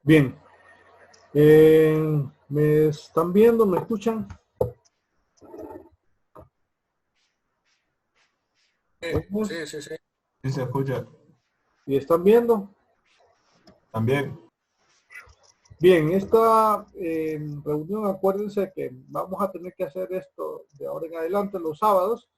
Bien, ¿me están viendo? ¿Me escuchan? ¿Oímos? Sí, sí, sí. Sí, se escucha. ¿Y están viendo? También. Bien, esta reunión, acuérdense que vamos a tener que hacer esto de ahora en adelante los sábados.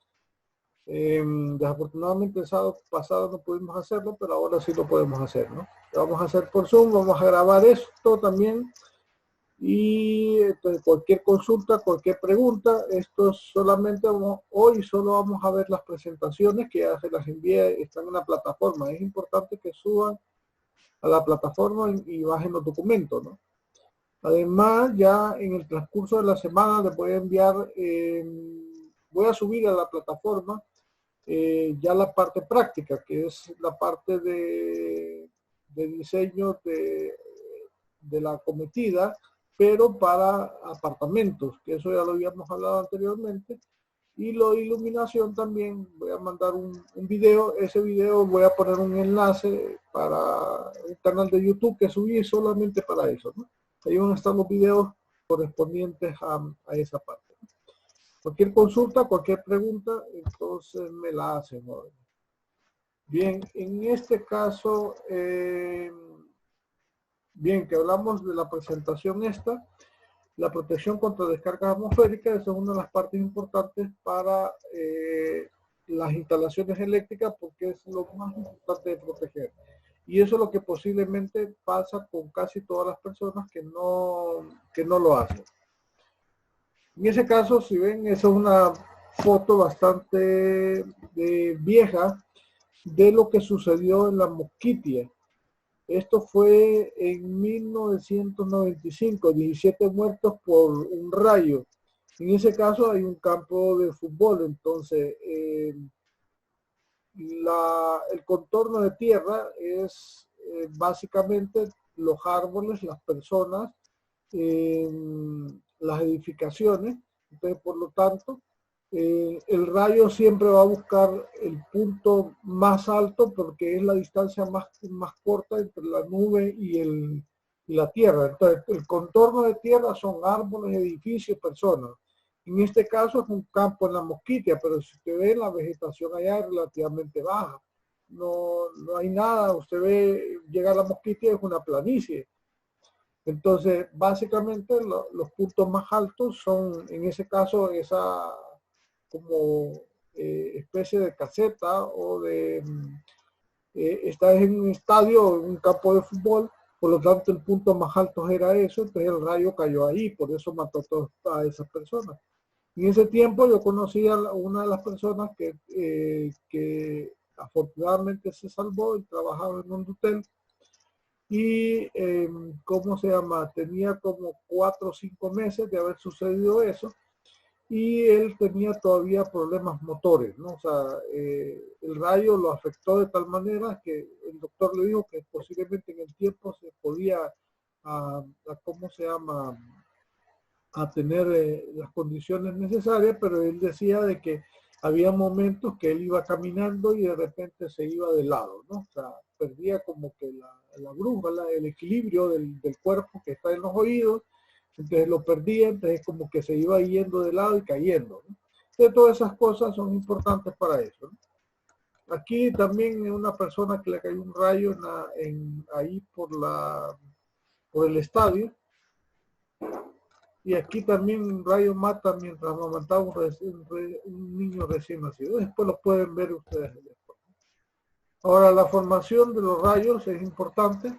Desafortunadamente el sábado pasado no pudimos hacerlo, pero ahora sí lo podemos hacer, ¿no? Lo vamos a hacer por Zoom, vamos a grabar esto también. Y entonces, cualquier consulta, cualquier pregunta, esto solamente hoy solo vamos a ver las presentaciones que ya se las envié, están en la plataforma. Es importante que suban a la plataforma y bajen los documentos, ¿no? Además, ya en el transcurso de la semana les voy a enviar, voy a subir a la plataforma ya la parte práctica, que es la parte de diseño de la cometida, pero para apartamentos, que eso ya lo habíamos hablado anteriormente. Y lo de iluminación también, voy a mandar un video, ese video voy a poner un enlace para un canal de YouTube que subí solamente para eso, ¿no? Ahí van a estar los videos correspondientes a esa parte. Cualquier consulta, cualquier pregunta, entonces me la hacen, ¿no? Bien, en este caso, bien, que hablamos de la presentación esta, la protección contra descargas atmosféricas, eso es una de las partes importantes para las instalaciones eléctricas porque es lo más importante de proteger. Y eso es lo que posiblemente pasa con casi todas las personas que no lo hacen. En ese caso, si ven, esa es una foto bastante vieja de lo que sucedió en la Mosquitia. Esto fue en 1995, 17 muertos por un rayo. En ese caso hay un campo de fútbol, entonces el contorno de tierra es básicamente los árboles, las personas, las edificaciones. Entonces, por lo tanto, el rayo siempre va a buscar el punto más alto porque es la distancia más corta entre la nube y la tierra. Entonces, el contorno de tierra son árboles, edificios, personas. En este caso es un campo en la Mosquitia, pero si usted ve la vegetación allá es relativamente baja. No hay nada, usted ve, llega a la Mosquitia, es una planicie. Entonces, básicamente los puntos más altos son, en ese caso, esa como especie de caseta o de, está en un estadio, en un campo de fútbol, por lo tanto el punto más alto era eso, entonces el rayo cayó ahí, por eso mató a esas personas. En ese tiempo yo conocí a una de las personas que afortunadamente se salvó y trabajaba en un hotel y, ¿cómo se llama? Tenía como 4 o 5 meses de haber sucedido eso y él tenía todavía problemas motores, ¿no? O sea, el rayo lo afectó de tal manera que el doctor le dijo que posiblemente en el tiempo se podía, ¿cómo se llama? A tener las condiciones necesarias, pero él decía de que había momentos que él iba caminando y de repente se iba de lado, ¿no? O sea, perdía como que la brújula, el equilibrio del cuerpo que está en los oídos, entonces lo perdía, entonces como que se iba yendo de lado y cayendo, ¿no? Entonces todas esas cosas son importantes para eso, ¿no? Aquí también una persona que le cayó un rayo ahí por el estadio, y aquí también un rayo mata mientras amamantaba un niño recién nacido. Después lo pueden ver ustedes. Ahora, la formación de los rayos es importante,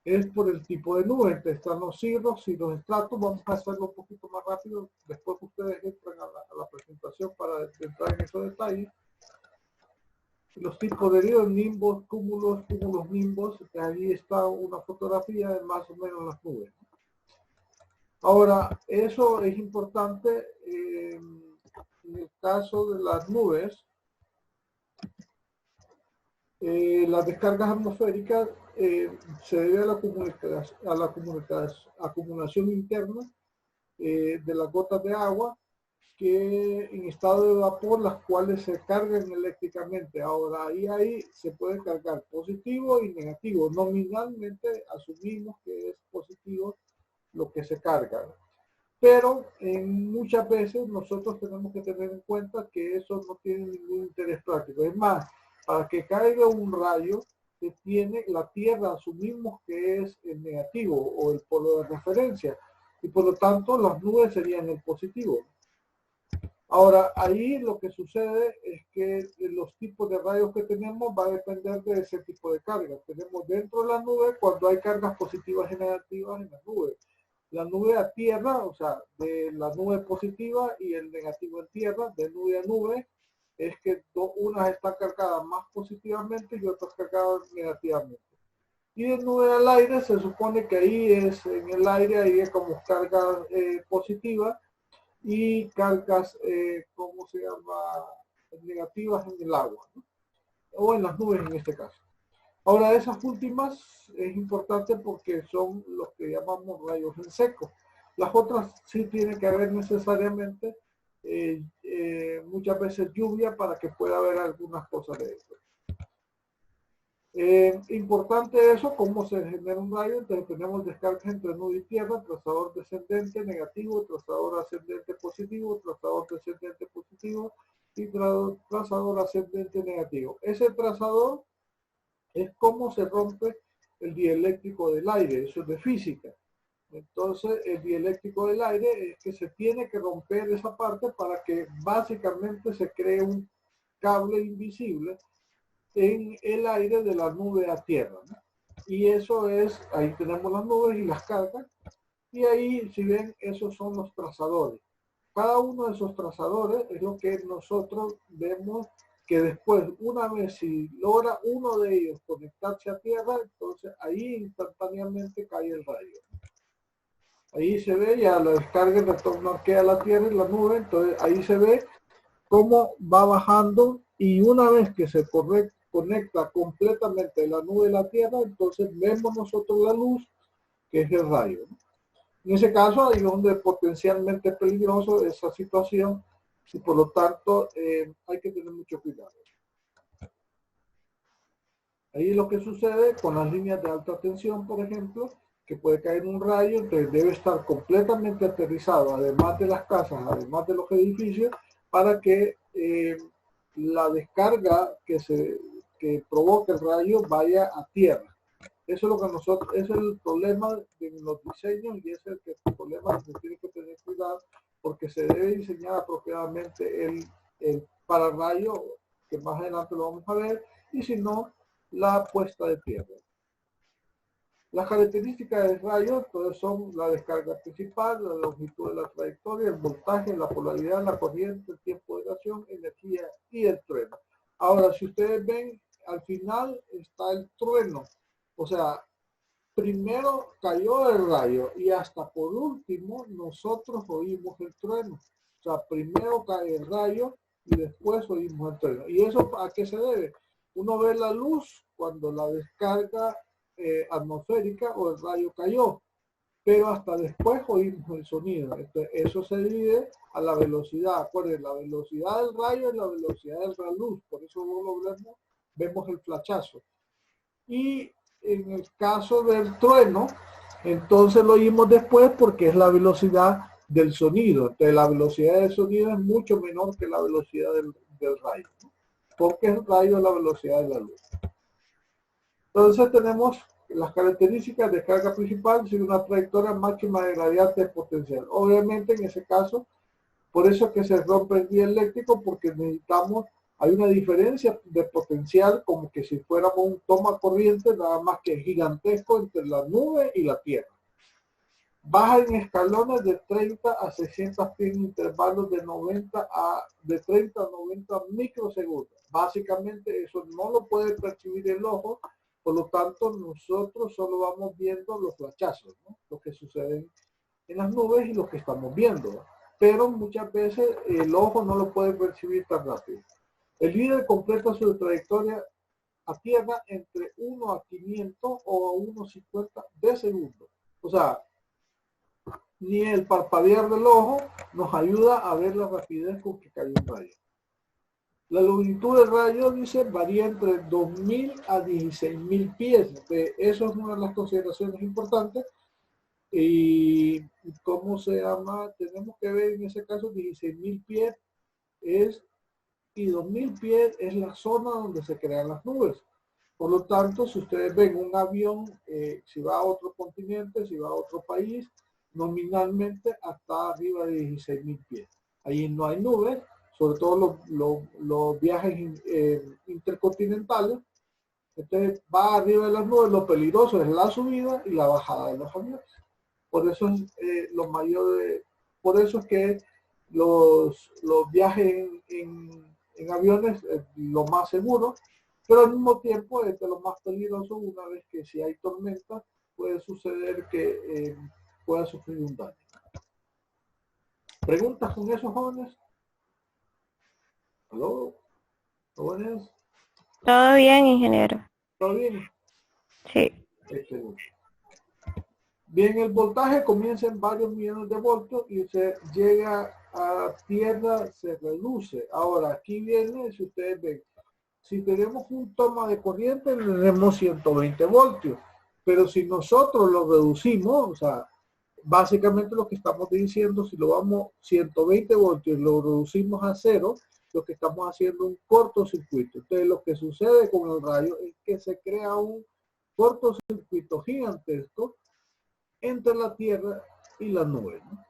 es por el tipo de nube. Están los cirros y los estratos. Vamos a hacerlo un poquito más rápido después que ustedes entren a la presentación para entrar en esos detalles. Los tipos de ríos, nimbos, cúmulos, nimbos. Allí está una fotografía de más o menos las nubes. Ahora, eso es importante en el caso de las nubes. Las descargas atmosféricas se debe a la acumulación interna de las gotas de agua que en estado de vapor, las cuales se cargan eléctricamente. Ahora, ahí se puede cargar positivo y negativo. Nominalmente asumimos que es positivo lo que se carga. Pero muchas veces nosotros tenemos que tener en cuenta que eso no tiene ningún interés práctico. Es más, para que caiga un rayo, se tiene la Tierra, asumimos que es el negativo o el polo de referencia, y por lo tanto las nubes serían el positivo. Ahora, ahí lo que sucede es que los tipos de rayos que tenemos va a depender de ese tipo de carga. Tenemos dentro de la nube cuando hay cargas positivas y negativas en la nube. La nube a tierra, o sea, de la nube positiva y el negativo en tierra, de nube a nube, es que unas están cargadas más positivamente y otras cargadas negativamente. Y de nube al aire se supone que ahí es, en el aire, ahí es como carga positiva y cargas, ¿cómo se llama? Negativas en el agua, ¿no? O en las nubes en este caso. Ahora, esas últimas es importante porque son los que llamamos rayos en seco. Las otras sí tiene que haber necesariamente muchas veces lluvia para que pueda haber algunas cosas de eso. Importante eso, cómo se genera un rayo. Entonces tenemos descargas entre nube y tierra, trazador descendente negativo, trazador ascendente positivo, trazador descendente positivo y trazador ascendente negativo. Ese trazador es cómo se rompe el dieléctrico del aire, eso es de física. Entonces el dieléctrico del aire es que se tiene que romper esa parte para que básicamente se cree un cable invisible en el aire de la nube a tierra, ¿no? Y eso es, ahí tenemos las nubes y las cargas, y ahí, si ven, esos son los trazadores. Cada uno de esos trazadores es lo que nosotros vemos que después, una vez si logra uno de ellos conectarse a tierra, entonces ahí instantáneamente cae el rayo. Ahí se ve ya la descarga de retorno que a la tierra y la nube, entonces ahí se ve cómo va bajando y una vez que se conecta completamente la nube y la tierra, entonces vemos nosotros la luz, que es el rayo. En ese caso, ahí es donde es potencialmente peligroso esa situación y por lo tanto hay que tener mucho cuidado. Ahí lo que sucede con las líneas de alta tensión, por ejemplo, que puede caer un rayo, entonces debe estar completamente aterrizado, además de las casas, además de los edificios, para que la descarga que provoque el rayo vaya a tierra. Eso es lo que nosotros, es el problema de los diseños y es el problema que se tiene que tener cuidado porque se debe diseñar apropiadamente el pararrayo, que más adelante lo vamos a ver, y si no, la puesta de tierra. Las características del rayo entonces son la descarga principal, la longitud de la trayectoria, el voltaje, la polaridad, la corriente, el tiempo de duración, energía y el trueno. Ahora, si ustedes ven, al final está el trueno. O sea, primero cayó el rayo y hasta por último nosotros oímos el trueno. O sea, primero cae el rayo y después oímos el trueno. ¿Y eso a qué se debe? Uno ve la luz cuando la descarga atmosférica o el rayo cayó, pero hasta después oímos el sonido. Entonces, eso se divide a la velocidad. Acuérdense, la velocidad del rayo es la velocidad de la luz, por eso vemos el flachazo. Y en el caso del trueno, entonces lo oímos después porque es la velocidad del sonido. Entonces la velocidad del sonido es mucho menor que la velocidad del rayo, ¿no? Porque el rayo es la velocidad de la luz. Entonces tenemos las características de carga principal sin una trayectoria máxima de gradiente potencial. Obviamente en ese caso, por eso es que se rompe el dieléctrico, porque necesitamos, hay una diferencia de potencial como que si fuéramos un toma corriente, nada más que gigantesco entre la nube y la tierra. Baja en escalones de 30 a 600 pies en intervalos de 30 a 90 microsegundos. Básicamente eso no lo puede percibir el ojo, por lo tanto nosotros solo vamos viendo los flashazos, ¿no? Lo que suceden en las nubes y lo que estamos viendo. Pero muchas veces el ojo no lo puede percibir tan rápido. El líder completa su trayectoria a tierra entre 1 a 500 o a 1,50 de segundo. O sea, ni el parpadear del ojo nos ayuda a ver la rapidez con que cae un rayo. La longitud del rayo, dice, varía entre 2.000 a 16.000 pies. Eso es una de las consideraciones importantes. Y ¿cómo se llama? Tenemos que ver en ese caso 16.000 pies y 2.000 pies es la zona donde se crean las nubes. Por lo tanto, si ustedes ven un avión, si va a otro continente, si va a otro país, nominalmente hasta arriba de 16.000 pies. Ahí no hay nubes, sobre todo los viajes intercontinentales. Entonces va arriba de las nubes, lo peligroso es la subida y la bajada de los aviones. Por eso es por eso es que los viajes en aviones es lo más seguro, pero al mismo tiempo es de lo más peligroso una vez que si hay tormenta puede suceder que pueda sufrir un daño. ¿Preguntas con esos jóvenes? ¿Aló? ¿Jóvenes? Todo bien, ingeniero. ¿Todo bien? Sí. Excelente. Bien, el voltaje comienza en varios millones de voltios y se llega a tierra, se reduce. Ahora, aquí viene, si ustedes ven, si tenemos un toma de corriente, tenemos 120 voltios. Pero si nosotros lo reducimos, o sea, básicamente lo que estamos diciendo, si lo vamos 120 voltios y lo reducimos a cero, lo que estamos haciendo es un cortocircuito. Entonces, lo que sucede con el rayo es que se crea un cortocircuito gigantesco entre la Tierra y la nube, ¿no?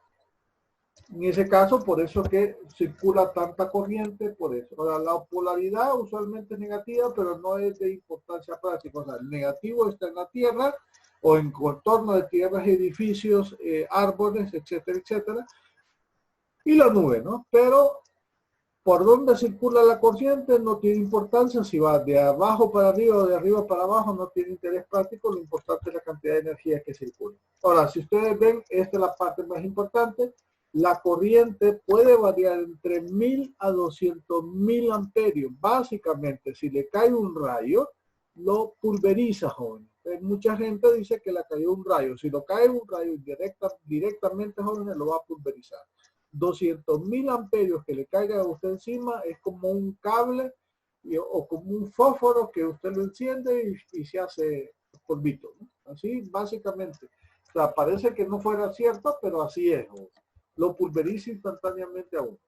En ese caso, por eso que circula tanta corriente, por eso. Ahora, la polaridad usualmente es negativa, pero no es de importancia práctica. O sea, el negativo está en la Tierra o en contorno de tierras, edificios, árboles, etcétera, etcétera. Y la nube, ¿no? Pero por dónde circula la corriente no tiene importancia, si va de abajo para arriba o de arriba para abajo no tiene interés práctico, lo importante es la cantidad de energía que circula. Ahora, si ustedes ven, esta es la parte más importante, la corriente puede variar entre 1.000 a 200.000 amperios. Básicamente, si le cae un rayo, lo pulveriza, jóvenes. Mucha gente dice que le cayó un rayo. Si lo cae un rayo directamente, jóvenes, lo va a pulverizar. 200.000 amperios que le caiga a usted encima es como un cable o como un fósforo que usted lo enciende y se hace polvito, ¿no? Así básicamente. O sea, parece que no fuera cierto, pero así es. Lo pulveriza instantáneamente a uno.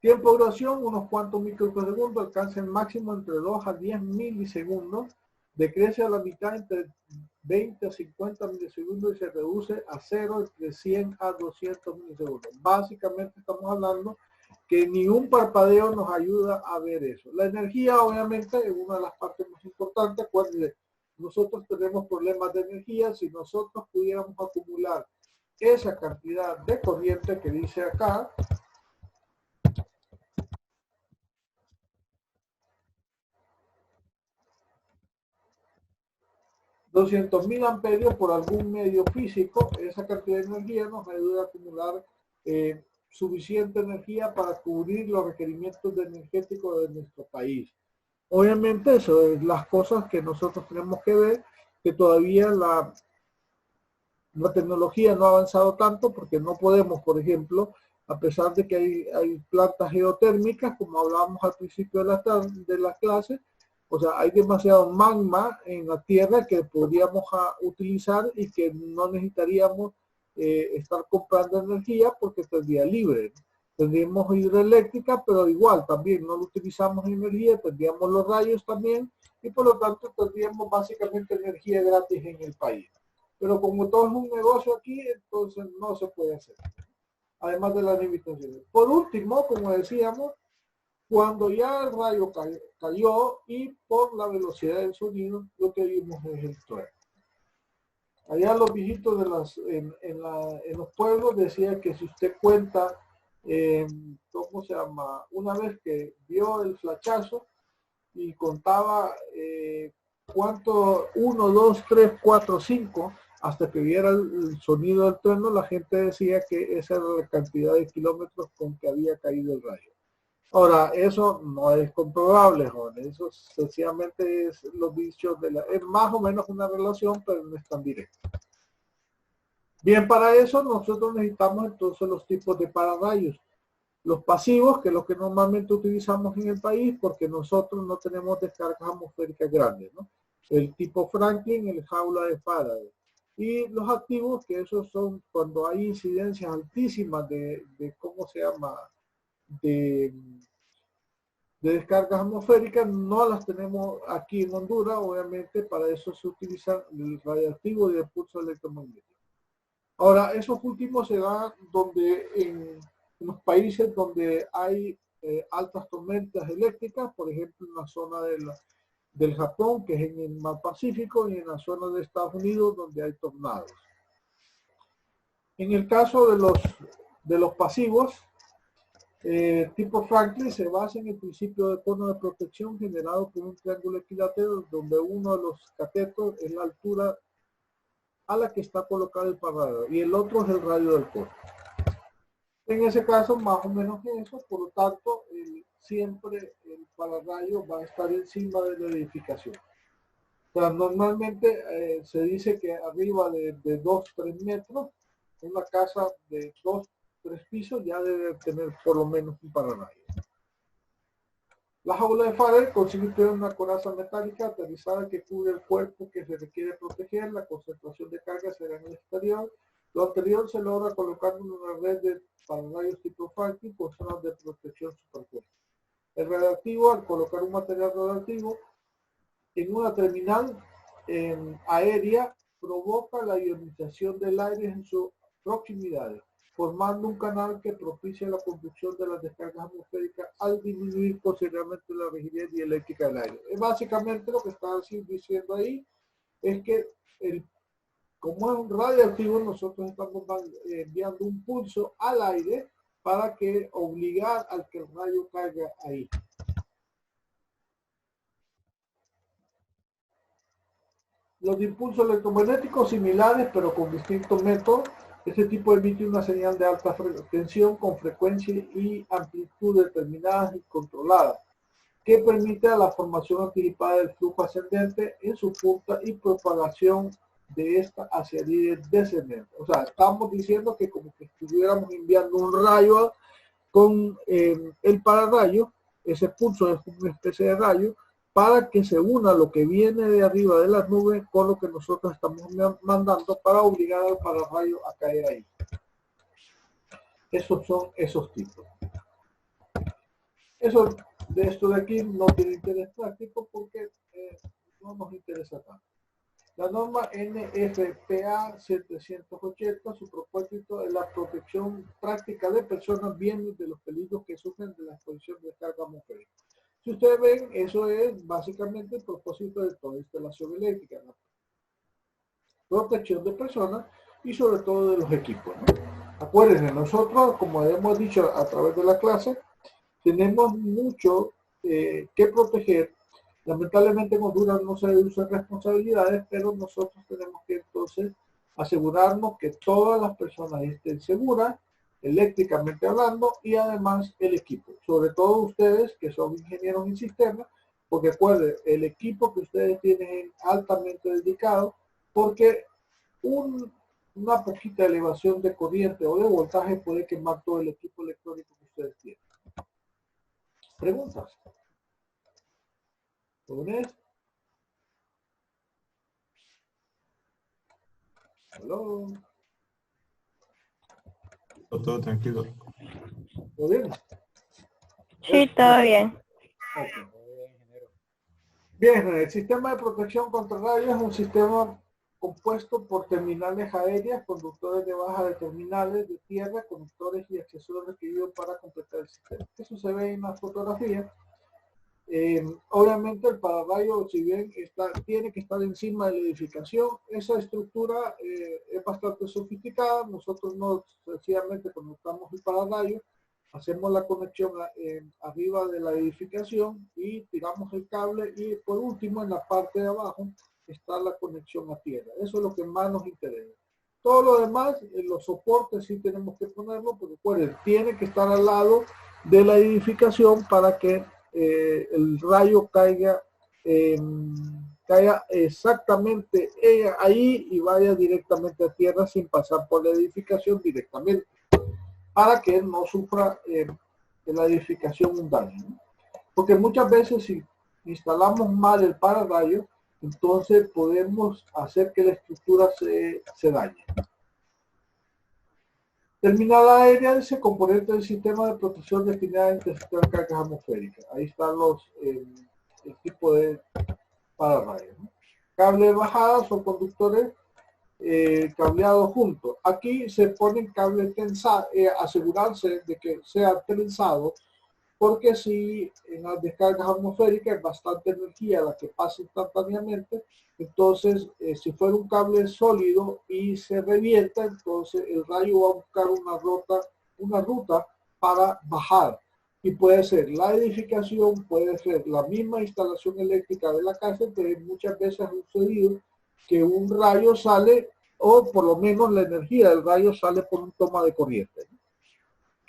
Tiempo de duración, unos cuantos microsegundos, alcanza el máximo entre 2 a 10 milisegundos, decrece a la mitad entre 20 a 50 milisegundos y se reduce a 0 entre 100 a 200 milisegundos. Básicamente estamos hablando que ni un parpadeo nos ayuda a ver eso. La energía obviamente es una de las partes más importantes. Acuérdense, nosotros tenemos problemas de energía. Si nosotros pudiéramos acumular esa cantidad de corriente que dice acá, $200.000 amperios por algún medio físico, esa cantidad de energía nos ayuda a acumular suficiente energía para cubrir los requerimientos energéticos de nuestro país. Obviamente eso es las cosas que nosotros tenemos que ver, que todavía la tecnología no ha avanzado tanto porque no podemos, por ejemplo, a pesar de que hay plantas geotérmicas, como hablábamos al principio de la clase, o sea, hay demasiado magma en la Tierra que podríamos utilizar y que no necesitaríamos estar comprando energía porque tendría libre. Tendríamos hidroeléctrica, pero igual también no lo utilizamos en energía, tendríamos los rayos también y por lo tanto tendríamos básicamente energía gratis en el país. Pero como todo es un negocio aquí, entonces no se puede hacer. Además de las limitaciones. Por último, como decíamos, cuando ya el rayo cayó y por la velocidad del sonido, lo que vimos es el trueno. Allá los viejitos en los pueblos decían que si usted cuenta, ¿cómo se llama? Una vez que vio el flachazo y contaba cuánto, 1, 2, 3, 4, 5, hasta que viera el sonido del trueno, la gente decía que esa era la cantidad de kilómetros con que había caído el rayo. Ahora, eso no es comprobable, jóvenes. Eso sencillamente es los dichos es más o menos una relación, pero no es tan directa. Bien, para eso nosotros necesitamos entonces los tipos de pararrayos. Los pasivos, que es lo que normalmente utilizamos en el país, porque nosotros no tenemos descargas atmosféricas grandes, ¿no? El tipo Franklin, el jaula de Faraday. Y los activos, que esos son cuando hay incidencias altísimas de ¿cómo se llama? De descargas atmosféricas, no las tenemos aquí en Honduras, obviamente para eso se utiliza el radioactivo y el pulso electromagnético. Ahora, esos últimos se dan donde en los países donde hay altas tormentas eléctricas, por ejemplo en la zona del Japón, que es en el mar Pacífico, y en la zona de Estados Unidos, donde hay tornados. En el caso de los pasivos, tipo Franklin se basa en el principio de cono de protección generado por un triángulo equilátero donde uno de los catetos es la altura a la que está colocado el pararrayo y el otro es el radio del cono. En ese caso, más o menos eso, por lo tanto, siempre el pararrayo va a estar encima de la edificación. O sea, normalmente se dice que arriba de 2-3 metros, una casa de 2-3 pisos ya debe tener por lo menos un pararrayo. La jaula de Faraday consiste en una coraza metálica aterrizada que cubre el cuerpo que se requiere proteger. La concentración de carga será en el exterior. Lo anterior se logra colocando una red de pararrayos tipo Franklin con zonas de protección superpuestas. El radioactivo, al colocar un material radioactivo en una terminal aérea, provoca la ionización del aire en su proximidad, formando un canal que propicia la conducción de las descargas atmosféricas al disminuir considerablemente la rigidez dieléctrica del aire. Básicamente lo que está diciendo ahí es que como es un radioactivo, nosotros estamos enviando un pulso al aire para que obligar al que el rayo caiga ahí. Los impulsos electromagnéticos similares, pero con distintos métodos. Este tipo emite una señal de alta tensión con frecuencia y amplitud determinadas y controladas, que permite a la formación anticipada del flujo ascendente en su punta y propagación de esta hacia el líder descendente. O sea, estamos diciendo que como que estuviéramos enviando un rayo con el pararrayo, ese pulso es una especie de rayo, para que se una lo que viene de arriba de las nubes con lo que nosotros estamos mandando para obligar al pararrayo a caer ahí. Esos son esos tipos. Eso de esto de aquí no tiene interés práctico porque no nos interesa tanto. La norma NFPA 780, su propósito es la protección práctica de personas bien de los peligros que sufren de la exposición de carga atmosférica. Si ustedes ven, eso es básicamente el propósito de toda instalación eléctrica, ¿no? Protección de personas y sobre todo de los equipos, ¿no? Acuérdense, nosotros, como hemos dicho a través de la clase, tenemos mucho que proteger. Lamentablemente en Honduras no se usan responsabilidades, pero nosotros tenemos que entonces asegurarnos que todas las personas estén seguras, eléctricamente hablando, y además el equipo. Sobre todo ustedes que son ingenieros en sistemas, porque recuerden, el equipo que ustedes tienen es altamente dedicado, porque una poquita elevación de corriente o de voltaje puede quemar todo el equipo electrónico que ustedes tienen. ¿Preguntas? ¿Jóvenes? ¿Aló? Todo tranquilo. ¿Todo bien? Sí, todo bien. Okay. Bien, el sistema de protección contra rayos es un sistema compuesto por terminales aéreas, conductores de baja de terminales de tierra, conductores y accesorios requeridos para completar el sistema. Eso se ve en la fotografía. Obviamente el pararrayo, si bien tiene que estar encima de la edificación, esa estructura es bastante sofisticada. Nosotros no sencillamente conectamos el pararrayo, hacemos la conexión arriba de la edificación y tiramos el cable, y por último en la parte de abajo está la conexión a tierra. Eso es lo que más nos interesa. Todo lo demás, los soportes sí tenemos que ponerlo, porque recuerden, tiene que estar al lado de la edificación para que el rayo caiga caiga exactamente ahí y vaya directamente a tierra sin pasar por la edificación directamente, para que no sufra en la edificación un daño, ¿no? Porque muchas veces si instalamos mal el pararrayos, entonces podemos hacer que la estructura se dañe. Terminal aérea es el componente del sistema de protección destinada a interceptar cargas atmosféricas. Ahí están el tipo de pararrayos, ¿no? Cable de bajada son conductores cableados juntos. Aquí se ponen cables tensados, asegurarse de que sea trenzado, porque si en las descargas atmosféricas es bastante energía la que pasa instantáneamente, entonces si fuera un cable sólido y se revienta, entonces el rayo va a buscar una ruta para bajar. Y puede ser la edificación, puede ser la misma instalación eléctrica de la casa, pero muchas veces ha sucedido que un rayo sale, o por lo menos la energía del rayo sale por un toma de corriente, ¿no?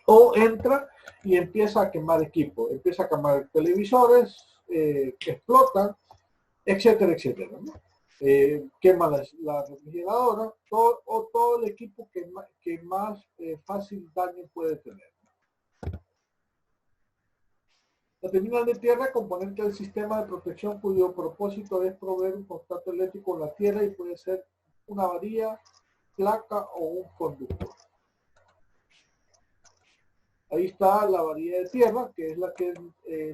O entra y empieza a quemar equipo, empieza a quemar televisores que explotan, etcétera, etcétera, ¿no? Quema la refrigeradora, todo el equipo que más fácil daño puede tener. La terminal de tierra, componente del sistema de protección cuyo propósito es proveer un contacto eléctrico con la tierra y puede ser una varilla, placa o un conductor. Ahí está la varilla de tierra, que es la que,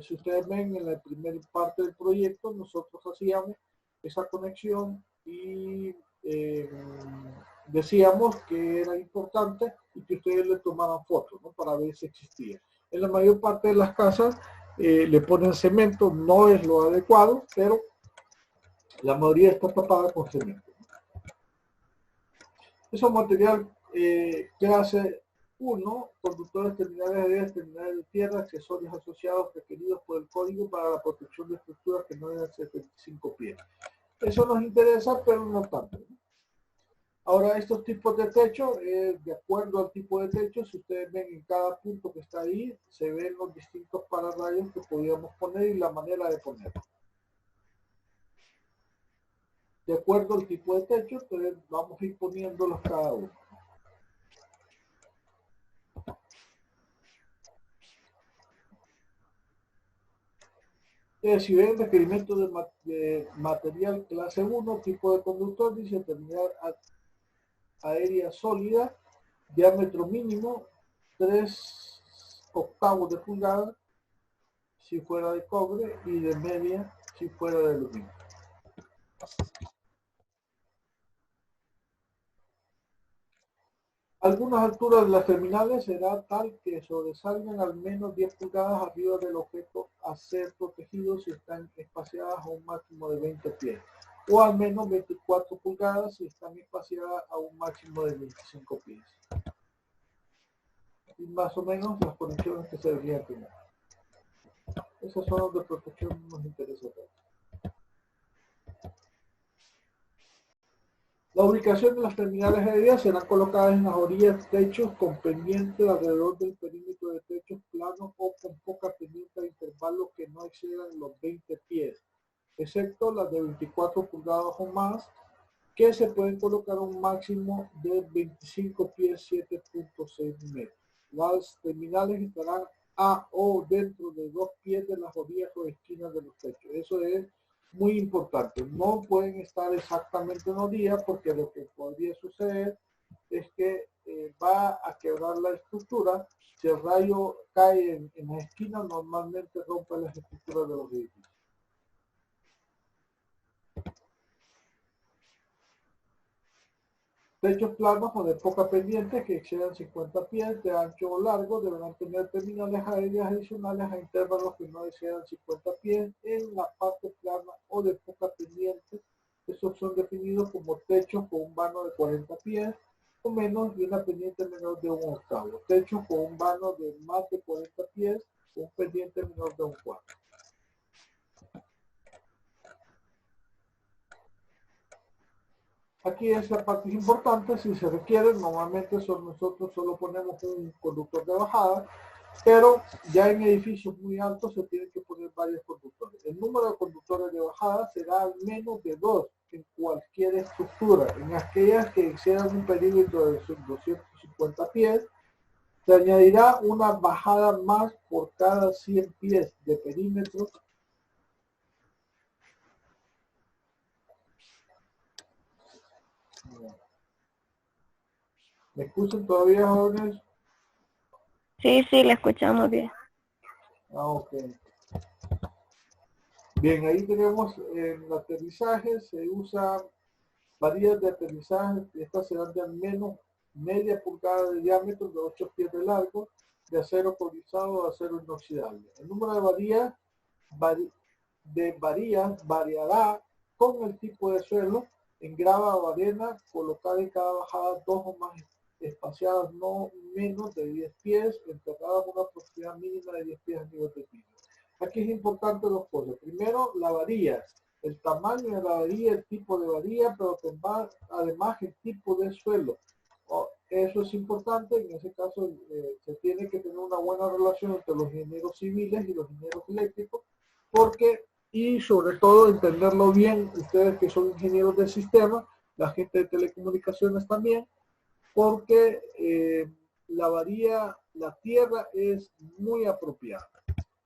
si ustedes ven en la primera parte del proyecto, nosotros hacíamos esa conexión y decíamos que era importante y que ustedes le tomaran fotos, ¿no? Para ver si existía. En la mayor parte de las casas le ponen cemento, no es lo adecuado, pero la mayoría está tapada con cemento. Eso es material clase 1, conductores terminales de tierra, accesorios asociados requeridos por el código para la protección de estructuras que no deben 75 pies. Eso nos interesa, pero no tanto, ¿no? Ahora, estos tipos de techo, de acuerdo al tipo de techo, si ustedes ven en cada punto que está ahí, se ven los distintos pararrayos que podíamos poner y la manera de ponerlos. De acuerdo al tipo de techo, entonces vamos a ir poniéndolos cada uno. Si ven requerimiento de material clase 1, tipo de conductor, dice terminal aérea sólida, diámetro mínimo 3/8 de pulgada si fuera de cobre y de media si fuera de aluminio. Algunas alturas de las terminales será tal que sobresalgan al menos 10 pulgadas arriba del objeto a ser protegido si están espaciadas a un máximo de 20 pies, o al menos 24 pulgadas si están espaciadas a un máximo de 25 pies. Y más o menos las conexiones que se deberían tener. Esas son las de protección que nos interesan. La ubicación de las terminales aéreas serán colocadas en las orillas de techos con pendiente alrededor del perímetro de techos planos o con poca pendiente de intervalos que no excedan los 20 pies, excepto las de 24 pulgadas o más, que se pueden colocar un máximo de 25 pies, 7.6 metros. Las terminales estarán a o dentro de 2 pies de las orillas o esquinas de los techos. Eso es muy importante. No pueden estar exactamente en orilla porque lo que podría suceder es que va a quebrar la estructura. Si el rayo cae en la esquina, normalmente rompe las estructuras de los edificios. Techos planos o de poca pendiente que excedan 50 pies de ancho o largo deberán tener terminales aéreas adicionales a intervalos que no excedan 50 pies en la parte plana o de poca pendiente. Estos son definidos como techos con un vano de 40 pies o menos y una pendiente menor de 1/8. Techos con un vano de más de 40 pies o un pendiente menor de 1/4. Aquí esa parte es importante, si se requiere, normalmente nosotros solo ponemos un conductor de bajada pero ya en edificios muy altos se tienen que poner varios conductores. El número de conductores de bajada será al menos de 2 en cualquier estructura. En aquellas que excedan un perímetro de 250 pies, se añadirá una bajada más por cada 100 pies de perímetro. ¿Me escuchan todavía, jóvenes? Sí, sí, le escuchamos bien. Ah, ok. Bien, ahí tenemos en el aterrizaje, se usa varillas de aterrizaje, estas serán de al menos media pulgada de diámetro, de 8 pies de largo, de acero corizado o acero inoxidable. El número de varillas variará con el tipo de suelo, en grava o arena, colocada en cada bajada 2 o más espaciadas no menos de 10 pies, enterradas en una profundidad mínima de 10 pies a nivel de piso. Aquí es importante dos cosas. Primero, la varilla, el tamaño de la varilla, el tipo de varilla, pero además el tipo de suelo. Eso es importante, en ese caso se tiene que tener una buena relación entre los ingenieros civiles y los ingenieros eléctricos, porque, y sobre todo entenderlo bien, ustedes que son ingenieros del sistema, la gente de telecomunicaciones también, porque la varilla, la tierra es muy apropiada.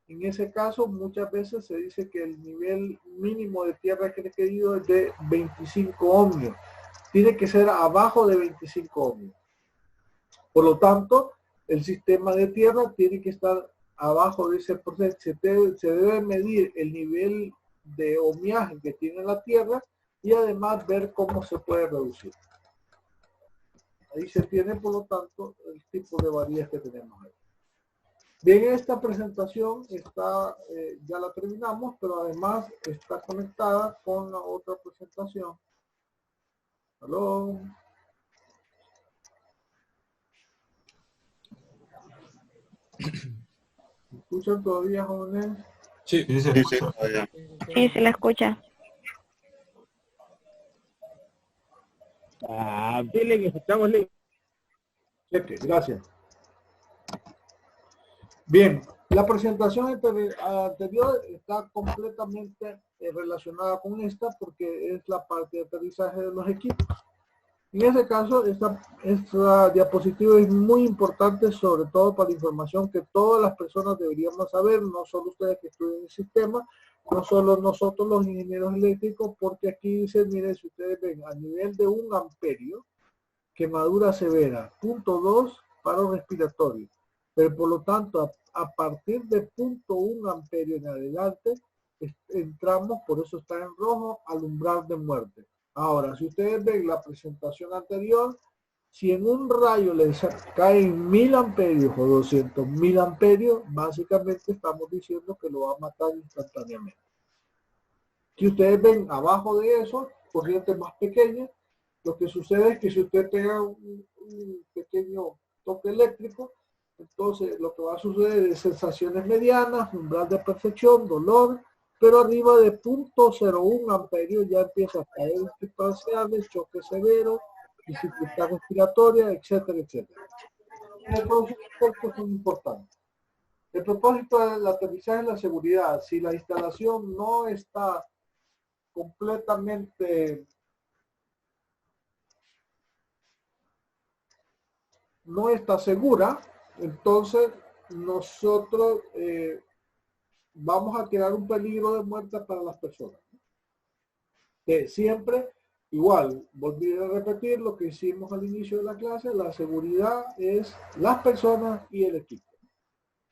En ese caso, muchas veces se dice que el nivel mínimo de tierra requerido es de 25 ohmios. Tiene que ser abajo de 25 ohmios. Por lo tanto, el sistema de tierra tiene que estar abajo de ese proceso. Se debe medir el nivel de ohmiaje que tiene la tierra y además ver cómo se puede reducir. Ahí se tiene, por lo tanto, el tipo de varillas que tenemos ahí. Bien, esta presentación está, ya la terminamos, pero además está conectada con la otra presentación. ¿Aló? ¿Me escuchan todavía, jóvenes? Sí, se escucha. Sí, se le escucha. Dile, escuchamos, Link. Gracias. Bien, la presentación anterior está completamente relacionada con esta porque es la parte de aterrizaje de los equipos. En ese caso, esta diapositiva es muy importante, sobre todo para información que todas las personas deberíamos saber, no solo ustedes que estudian el sistema, no solo nosotros los ingenieros eléctricos, porque aquí dice, miren, si ustedes ven, a nivel de 1 amperio, quemadura severa, 0.2 paro respiratorio, pero por lo tanto, a partir de 0.1 amperio en adelante, entramos, por eso está en rojo, al umbral de muerte. Ahora, si ustedes ven la presentación anterior, si en un rayo les caen 1000 amperios o 200.000 amperios, básicamente estamos diciendo que lo va a matar instantáneamente. Si ustedes ven abajo de eso, corrientes más pequeñas, lo que sucede es que si usted pega un pequeño toque eléctrico, entonces lo que va a suceder es sensaciones medianas, umbral de percepción, dolor, pero arriba de 0.01 amperios ya empieza a caer parciales, choque severo, dificultad respiratoria, etcétera, etcétera. El propósito es muy importante. El propósito del aterrizaje es la seguridad. Si la instalación no está completamente, no está segura, entonces nosotros vamos a crear un peligro de muerte para las personas. Que siempre, igual, volví a repetir lo que hicimos al inicio de la clase, la seguridad es las personas y el equipo.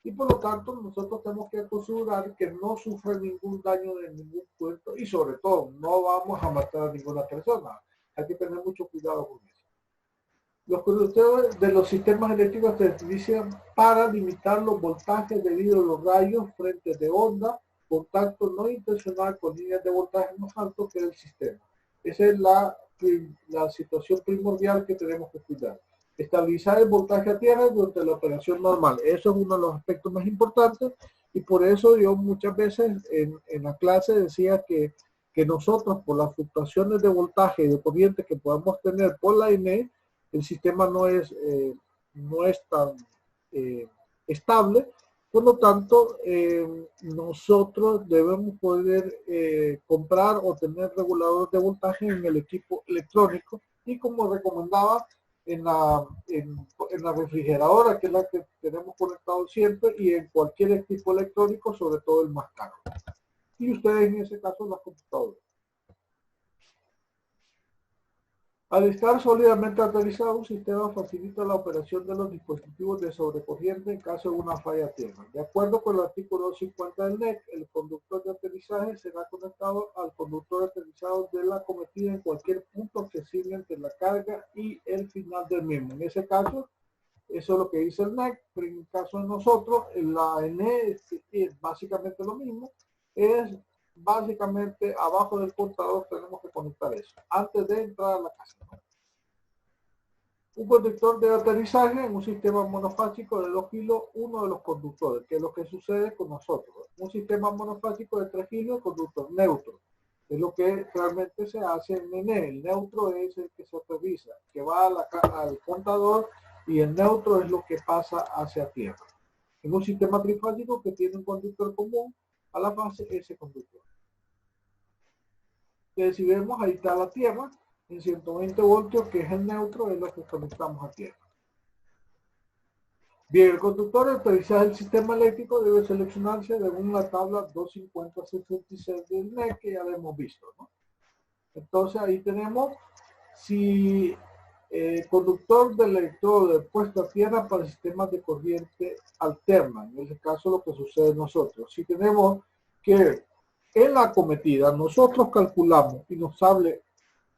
Y por lo tanto, nosotros tenemos que asegurar que no sufra ningún daño de ningún puerto y sobre todo, no vamos a matar a ninguna persona. Hay que tener mucho cuidado con eso. Los conductores de los sistemas eléctricos se utilizan para limitar los voltajes debido a los rayos, frentes de onda, contacto no intencional con líneas de voltaje más altos que el sistema. Esa es la situación primordial que tenemos que cuidar. Estabilizar el voltaje a tierra durante la operación normal. Eso es uno de los aspectos más importantes y por eso yo muchas veces en la clase decía que nosotros por las fluctuaciones de voltaje y de corriente que podamos tener por la INE, el sistema no es tan estable. Por lo tanto, nosotros debemos poder comprar o tener reguladores de voltaje en el equipo electrónico, y como recomendaba, en la refrigeradora, que es la que tenemos conectado siempre, y en cualquier equipo electrónico, sobre todo el más caro. Y ustedes en ese caso las computadoras. Al estar sólidamente aterrizado, un sistema facilita la operación de los dispositivos de sobrecorriente en caso de una falla a tierra. De acuerdo con el artículo 250 del NEC, el conductor de aterrizaje será conectado al conductor de aterrizado de la acometida en cualquier punto accesible entre la carga y el final del mismo. En ese caso, eso es lo que dice el NEC, pero en el caso de nosotros, en la NE es básicamente lo mismo. Es básicamente abajo del contador tenemos que conectar eso antes de entrar a la casa, ¿no? Un conductor de aterrizaje en un sistema monofásico de 2 kilos, uno de los conductores, que es lo que sucede con nosotros. Un sistema monofásico de 3 kilos, conductor neutro, es lo que realmente se hace en NE. El neutro es el que se aterriza, que va al contador, y el neutro es lo que pasa hacia tierra. En un sistema trifásico que tiene un conductor común a la fase, ese conductor. Entonces, si vemos, ahí está la tierra en 120 voltios, que es el neutro, es lo que conectamos a tierra. Bien, el conductor de aterrizaje del sistema eléctrico debe seleccionarse según la tabla 250-66 del NEC, que ya lo hemos visto, ¿no? Entonces ahí tenemos si conductor del electrodo de puesto a tierra para sistemas de corriente alterna, en ese caso lo que sucede a nosotros. Si tenemos que en la acometida nosotros calculamos y nos sale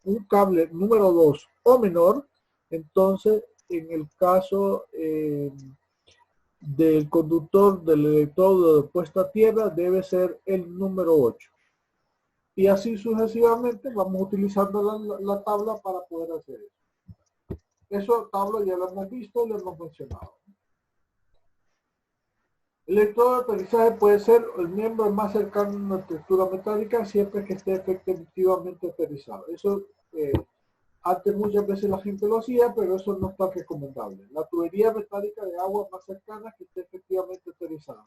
un cable número 2 o menor, entonces en el caso del conductor del electrodo de puesto a tierra debe ser el número 8. Y así sucesivamente vamos utilizando la tabla para poder hacer eso. Eso tabla ya lo hemos visto, lo hemos mencionado. El electrodo de aterrizaje puede ser el miembro más cercano a una estructura metálica siempre que esté efectivamente aterrizado. Eso antes muchas veces la gente lo hacía, pero eso no está recomendable. La tubería metálica de agua más cercana que esté efectivamente aterrizada.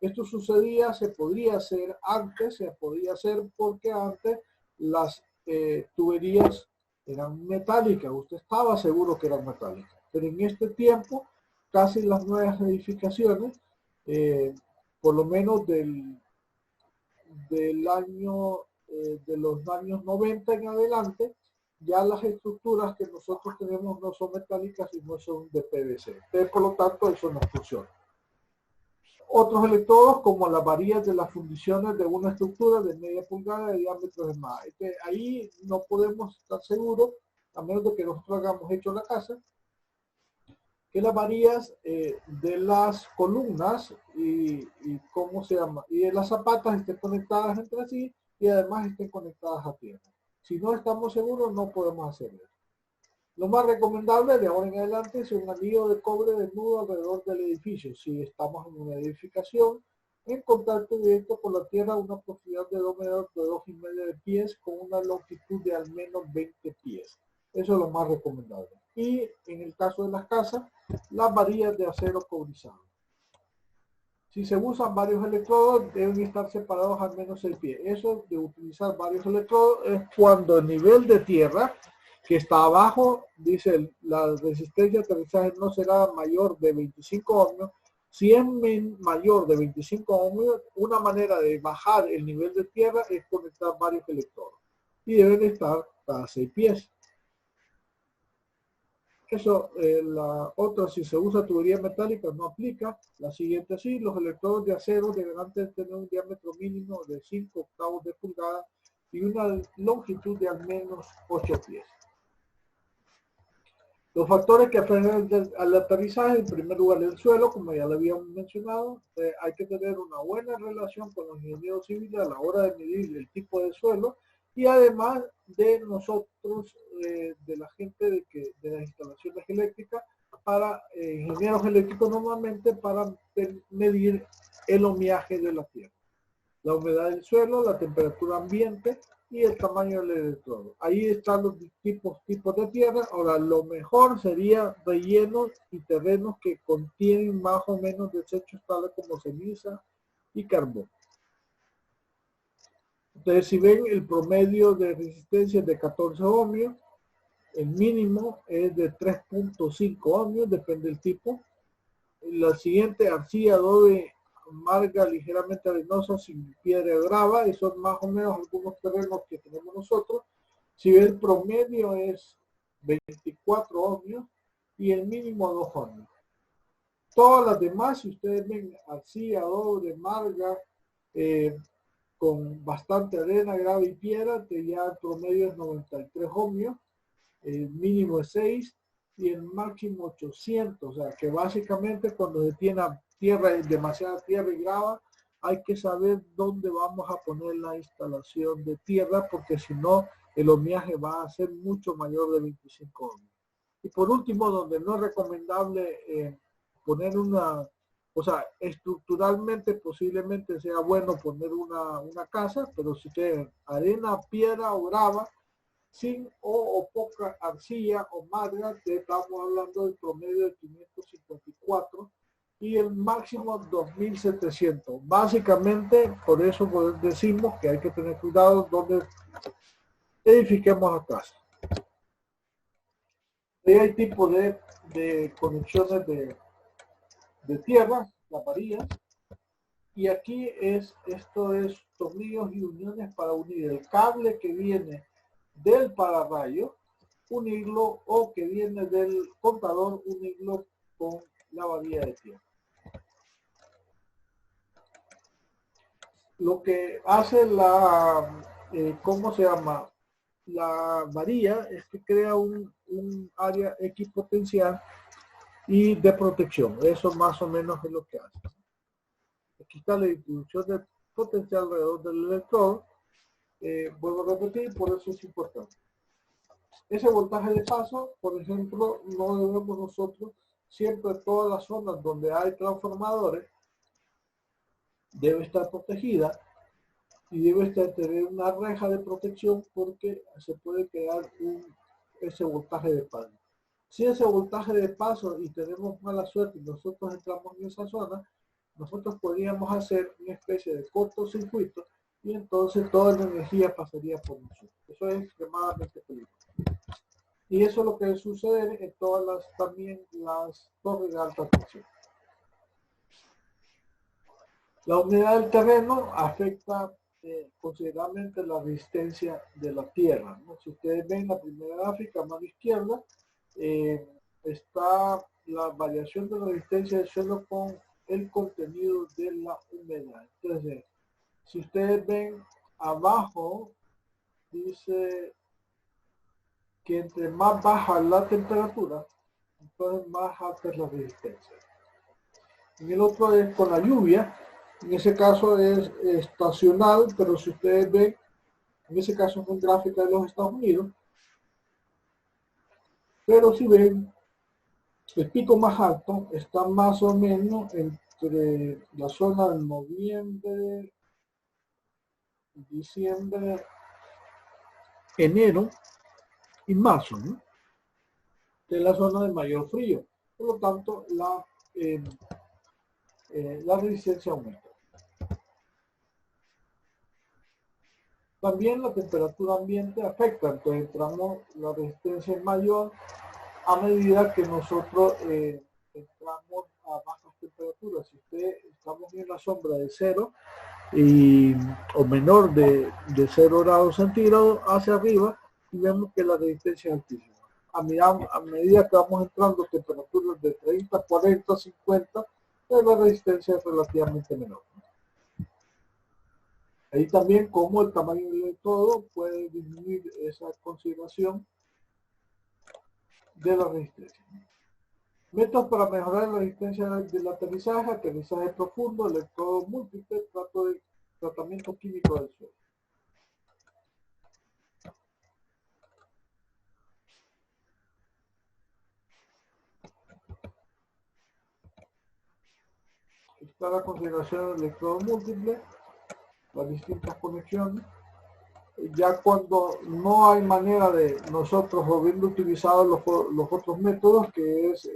Esto sucedía, se podría hacer antes, se podía hacer porque antes las tuberías eran metálicas, usted estaba seguro que eran metálicas, pero en este tiempo casi las nuevas edificaciones, por lo menos del año, de los años 90 en adelante, ya las estructuras que nosotros tenemos no son metálicas y no son de PVC. Entonces, por lo tanto, eso no funciona. Otros electrodos, como las varillas de las fundiciones de una estructura de media pulgada de diámetro de más. Ahí no podemos estar seguros, a menos de que nosotros hagamos hecho la casa, que las varillas de las columnas y ¿cómo se llama? Y de las zapatas estén conectadas entre sí y además estén conectadas a tierra. Si no estamos seguros, no podemos hacerlo. Lo más recomendable de ahora en adelante es un anillo de cobre desnudo alrededor del edificio. Si estamos en una edificación, en contacto directo con la tierra, una profundidad de 2 metros de 2,5 de pies con una longitud de al menos 20 pies. Eso es lo más recomendable. Y en el caso de las casas, las varillas de acero cobrizado. Si se usan varios electrodos, deben estar separados al menos 6 pies. Eso de utilizar varios electrodos es cuando el nivel de tierra que está abajo, dice la resistencia de aterrizaje no será mayor de 25 ohmios. Si es mayor de 25 ohmios, una manera de bajar el nivel de tierra es conectar varios electrodos. Y deben estar cada 6 pies. Eso, la otra, si se usa tubería metálica, no aplica. La siguiente sí, los electrodos de acero deberán tener un diámetro mínimo de 5 octavos de pulgada y una longitud de al menos 8 pies. Los factores que afectan al aterrizaje, en primer lugar el suelo, como ya lo habíamos mencionado, hay que tener una buena relación con los ingenieros civiles a la hora de medir el tipo de suelo y además de nosotros, de la gente de las instalaciones eléctricas, para ingenieros eléctricos normalmente para medir el homeaje de la tierra, la humedad del suelo, la temperatura ambiente y el tamaño del electrodo. Ahí están los tipos de tierra. Ahora, lo mejor sería rellenos y terrenos que contienen más o menos desechos tales como ceniza y carbón. Entonces, si ven, el promedio de resistencia es de 14 ohmios, el mínimo es de 3.5 ohmios, depende del tipo. La siguiente, arcilla, adobe, marga ligeramente arenosa, sin piedra grava, y son más o menos algunos terrenos que tenemos nosotros. Si ven, el promedio es 24 ohmios y el mínimo 2 ohmios. Todas las demás, si ustedes ven, arcilla, adobe, marga, con bastante arena, grava y piedra, ya el promedio es 93 ohmios, el mínimo es 6 y el máximo 800, o sea que básicamente cuando se tiene tierra, demasiada tierra y grava, hay que saber dónde vamos a poner la instalación de tierra, porque si no el ohmiaje va a ser mucho mayor de 25 ohmios. Y por último, donde no es recomendable poner una, o sea, estructuralmente posiblemente sea bueno poner una casa, pero si tienen arena, piedra o grava, sin o poca arcilla o marga, que estamos hablando del promedio de 554 y el máximo 2700. Básicamente, por eso decimos que hay que tener cuidado donde edifiquemos la casa. Y hay tipos de conexiones de tierra, las varillas, y aquí esto es tornillos y uniones para unir el cable que viene del pararrayo, unirlo, o que viene del contador, unirlo con la varilla de tierra. Lo que hace ¿cómo se llama? La varilla es que crea un área equipotencial y de protección. Eso más o menos es lo que hace. Aquí está la distribución de potencial alrededor del electrodo. Vuelvo a repetir, por eso es importante. Ese voltaje de paso, por ejemplo, no debemos nosotros, siempre todas las zonas donde hay transformadores, debe estar protegida y debe tener una reja de protección, porque se puede crear ese voltaje de paso. Si ese voltaje de paso y tenemos mala suerte y nosotros entramos en esa zona, nosotros podríamos hacer una especie de cortocircuito y entonces toda la energía pasaría por nosotros. Eso es extremadamente peligroso. Y eso es lo que sucede en todas también las torres de alta tensión. La humedad del terreno afecta considerablemente la resistencia de la tierra, ¿no? Si ustedes ven la primera gráfica a mano izquierda, está la variación de la resistencia del suelo con el contenido de la humedad. Entonces, si ustedes ven abajo, dice que entre más baja la temperatura, entonces más alta es la resistencia. En el otro es con la lluvia. En ese caso es estacional, pero si ustedes ven, en ese caso es un gráfico de los Estados Unidos. Pero si ven, el pico más alto está más o menos entre la zona de noviembre, diciembre, enero y marzo, ¿no? Es la zona de mayor frío. Por lo tanto, la resistencia aumenta. También la temperatura ambiente afecta, entonces la resistencia es mayor a medida que nosotros entramos a bajas temperaturas. Si estamos en la sombra de 0 o menor de 0 grados centígrados hacia arriba, y vemos que la resistencia es altísima. A medida que vamos entrando a temperaturas de 30, 40, 50, pues la resistencia es relativamente menor. Ahí también como el tamaño del electrodo puede disminuir esa consideración de la resistencia. Métodos para mejorar la resistencia del aterrizaje profundo, electrodo múltiple, tratamiento químico del suelo. Está la consideración del electrodo múltiple, las distintas conexiones. ya cuando no hay manera de nosotros, habiendo utilizado los otros métodos, que es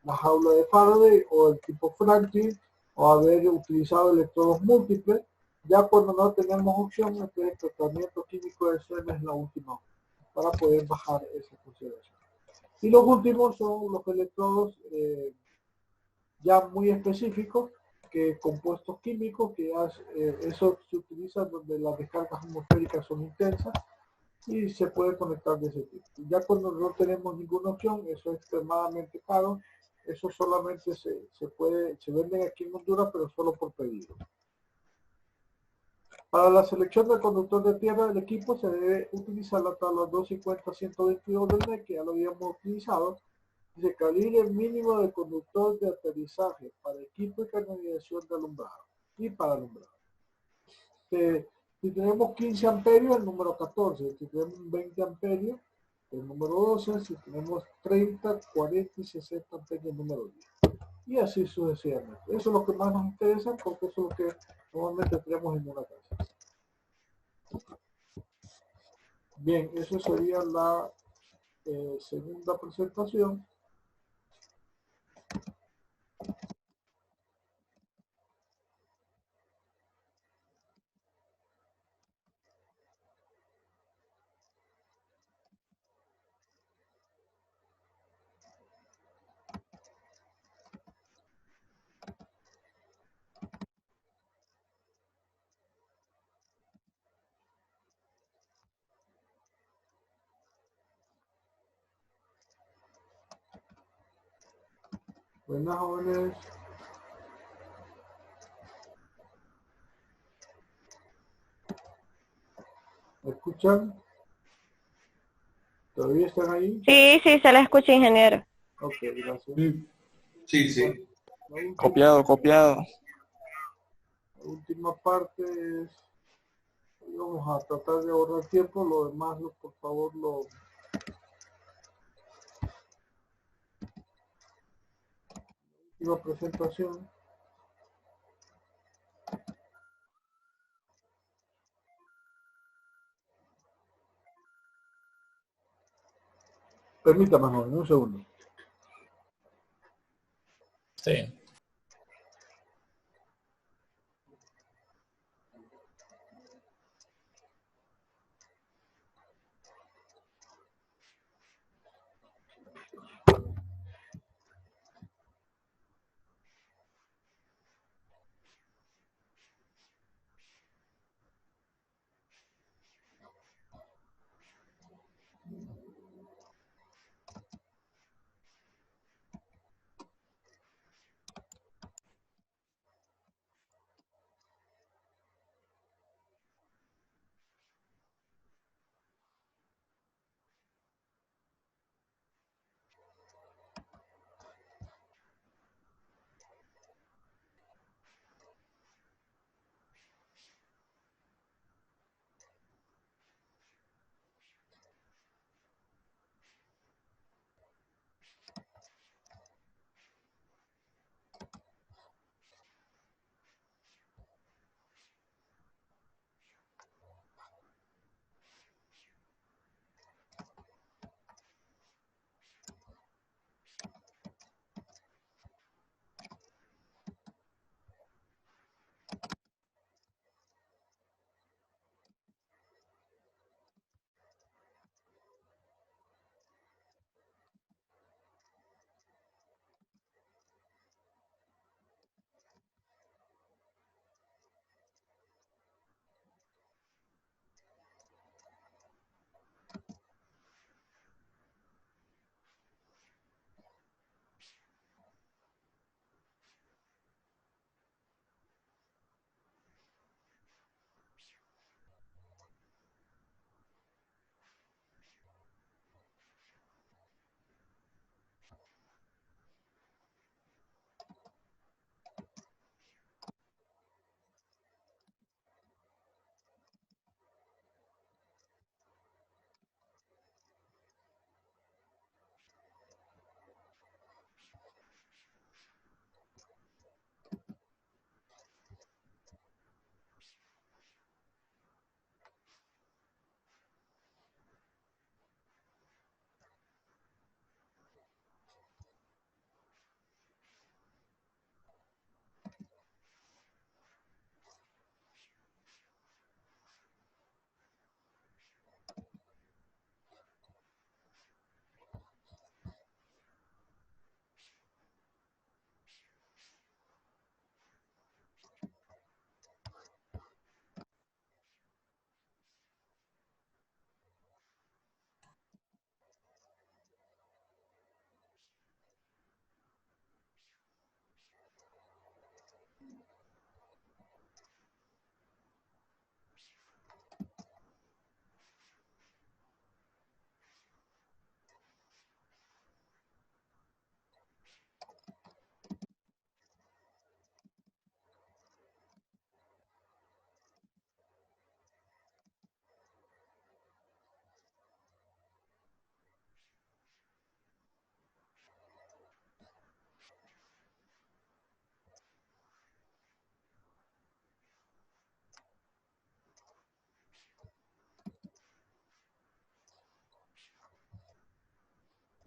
la jaula de Faraday o el tipo Franklin, o haber utilizado electrodos múltiples, ya cuando no tenemos opción, entonces el tratamiento químico de SEM es la última para poder bajar esa consideración. Y los últimos son los electrodos ya muy específicos, que compuestos químicos, que ya, eso se utiliza donde las descargas atmosféricas son intensas y se puede conectar de ese tipo. Ya cuando no tenemos ninguna opción, eso es extremadamente caro, eso solamente se venden aquí en Honduras, pero solo por pedido. Para la selección del conductor de tierra del equipo se debe utilizar la tabla 250-122 del NEC, que ya lo habíamos utilizado. Dice calibre mínimo del conductor de aterrizaje para equipo y canalización de alumbrado y para alumbrado. Si tenemos 15 amperios, el número 14. Si tenemos 20 amperios, el número 12. Si tenemos 30, 40 y 60 amperios, el número 10. Y así sucesivamente. Eso es lo que más nos interesa porque eso es lo que normalmente tenemos en una casa. Bien, eso sería la segunda presentación. Buenas, jóvenes. ¿Me escuchan? ¿Todavía están ahí? Sí, sí, se la escucha, ingeniero. Ok, gracias. Sí, sí. Copiado. La última parte es, vamos a tratar de ahorrar tiempo, lo demás, por favor, última presentación. Permítame, joven, un segundo. Sí.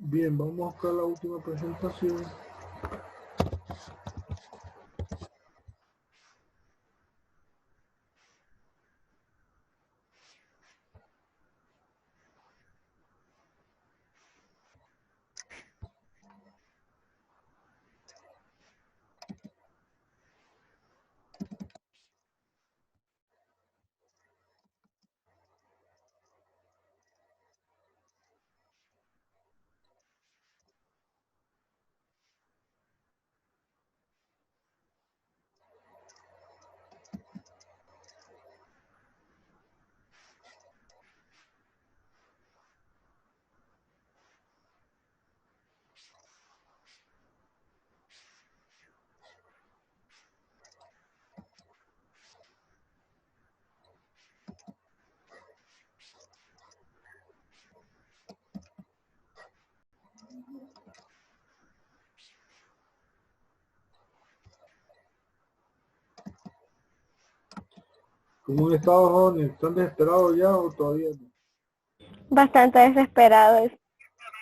Bien, vamos a buscar la última presentación. ¿Cómo han estado, jóvenes? ¿Están desesperados ya o todavía no? Bastante desesperados.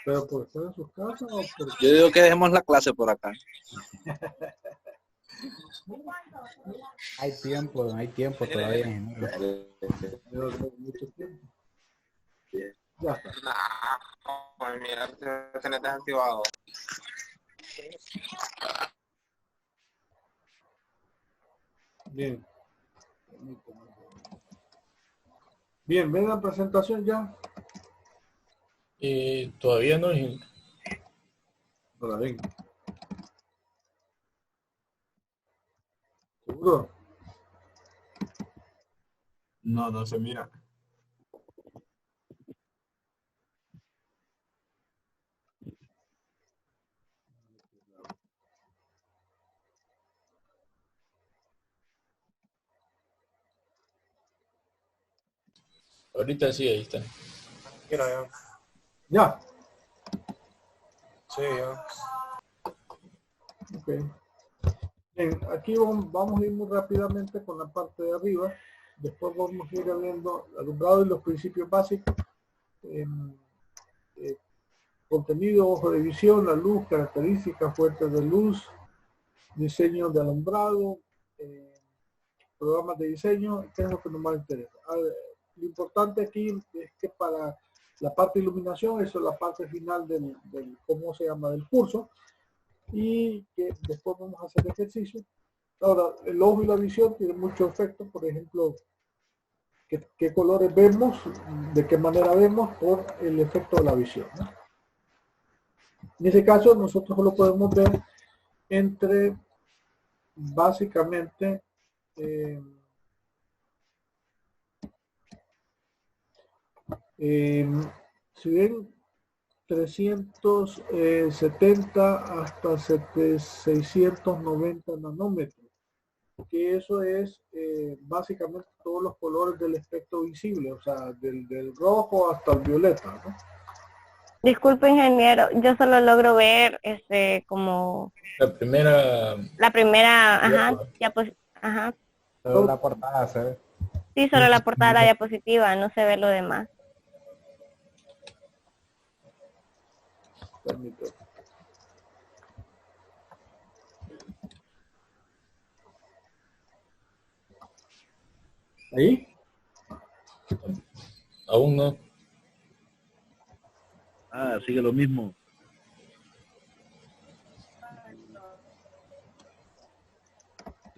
¿Pero por estar en sus casas o por Yo digo que dejemos la clase por acá. Hay tiempo todavía. mucho tiempo? Ya está. Pues mira, se le está activado. Bien. Bien, ¿ven la presentación ya? Todavía no. Ahora ven. ¿Seguro? No, no se mira. Ahorita sí, ahí está. Mira, ya. Ya. Sí, ya. Ok. Bien, aquí vamos a ir muy rápidamente con la parte de arriba. Después vamos a ir viendo alumbrado y los principios básicos. Contenido, ojo de visión, la luz, características, fuentes de luz, diseño de alumbrado, programas de diseño, que es lo que nos más interesa. Lo importante aquí es que para la parte de iluminación, eso es la parte final del ¿cómo se llama?, del curso, y que después vamos a hacer ejercicio. Ahora, el ojo y la visión tienen mucho efecto, por ejemplo, qué colores vemos, de qué manera vemos, por el efecto de la visión, ¿no? En ese caso, nosotros lo podemos ver entre, básicamente, si ven 370 hasta 690 nanómetros, que eso es básicamente todos los colores del espectro visible, o sea, del rojo hasta el violeta, ¿no? Disculpe, ingeniero, yo solo logro ver como La primera. la primera, ajá, Solo la portada se ve. sí, solo la portada de la diapositiva, no se ve lo demás. Permítame. ¿Ahí? Aún no. Ah, sigue lo mismo.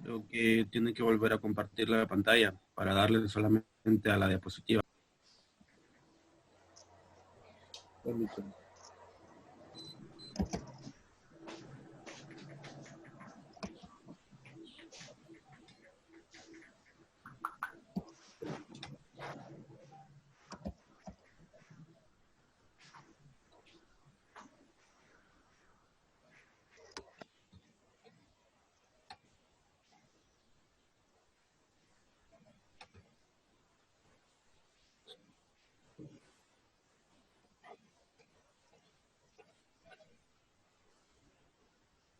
Creo que tiene que volver a compartir la pantalla para darle solamente a la diapositiva. Permítame.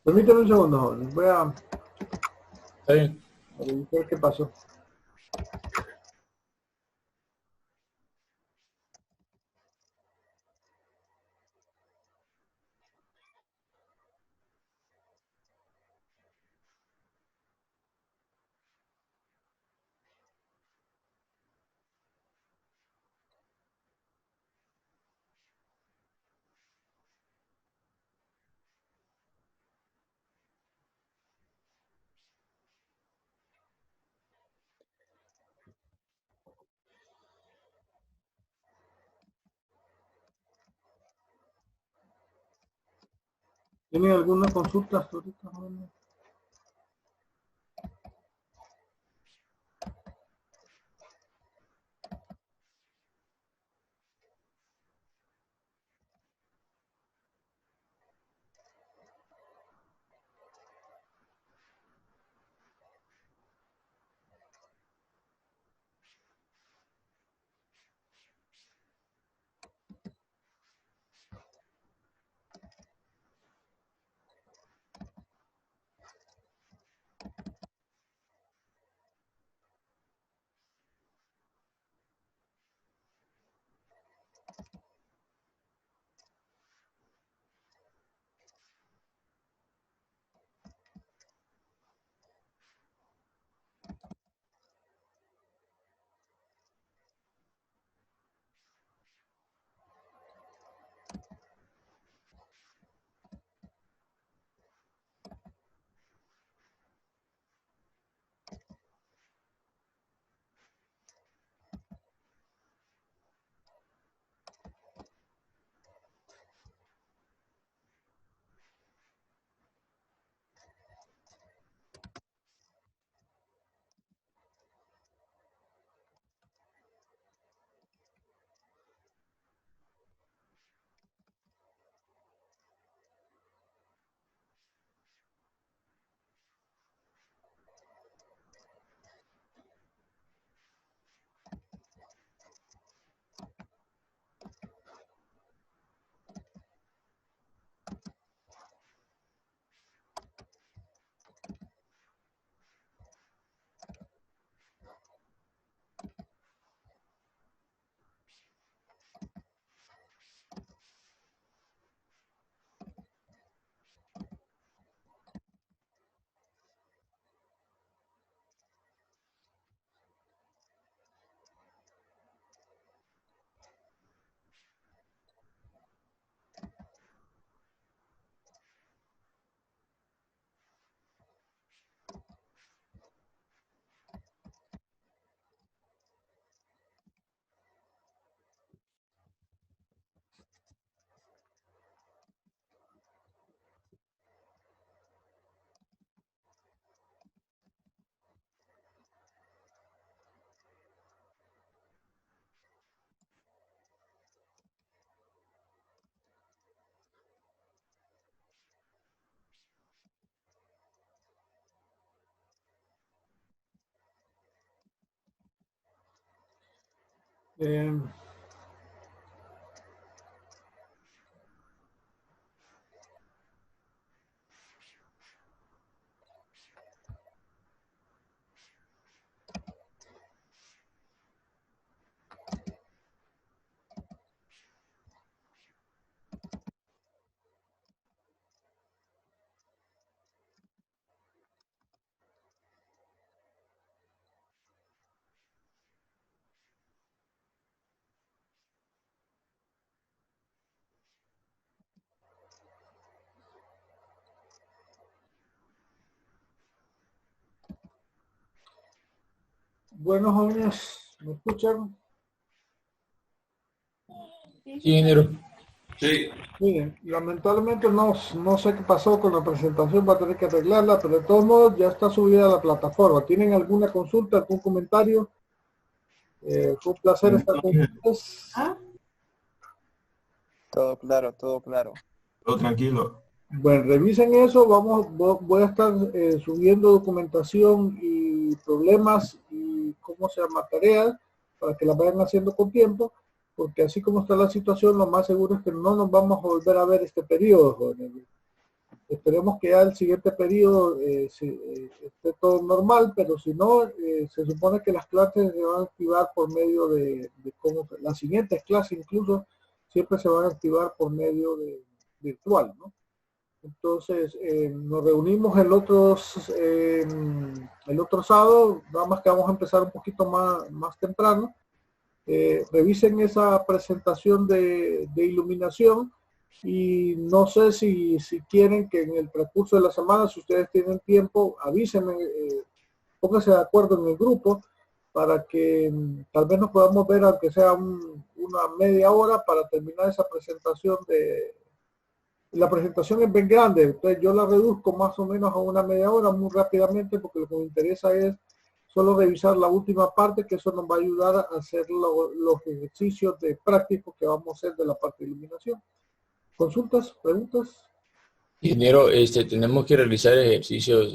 Permítame un segundo, joven. Voy a Está bien. ver qué pasó. ¿Tienen alguna consulta hasta ahorita, jóvenes? Eh, bueno, jóvenes, ¿me escuchan? Sí, ingeniero. Sí. Miren, lamentablemente no sé qué pasó con la presentación, va a tener que arreglarla, pero de todos modos ya está subida a la plataforma. ¿Tienen alguna consulta, algún comentario? Fue un placer estar con ustedes. Todo claro, todo claro. Todo tranquilo. Bueno, revisen eso, voy a estar subiendo documentación y problemas y cómo se llama tareas para que las vayan haciendo con tiempo, porque así como está la situación, lo más seguro es que no nos vamos a volver a ver este periodo, jóvenes. Esperemos que ya el siguiente periodo esté todo normal, pero si no, se supone que las clases se van a activar por medio de cómo, las siguientes clases incluso siempre se van a activar por medio de virtual, ¿no? Entonces, nos reunimos el otro sábado, nada más que vamos a empezar un poquito más temprano. Revisen esa presentación de iluminación y no sé si quieren que en el transcurso de la semana, si ustedes tienen tiempo, avísenme, pónganse de acuerdo en el grupo para que tal vez nos podamos ver, aunque sea una media hora, para terminar esa presentación La presentación es bien grande, entonces yo la reduzco más o menos a una media hora muy rápidamente porque lo que me interesa es solo revisar la última parte, que eso nos va a ayudar a hacer los ejercicios de prácticos que vamos a hacer de la parte de iluminación. ¿Consultas? ¿Preguntas? Ingeniero, tenemos que realizar ejercicios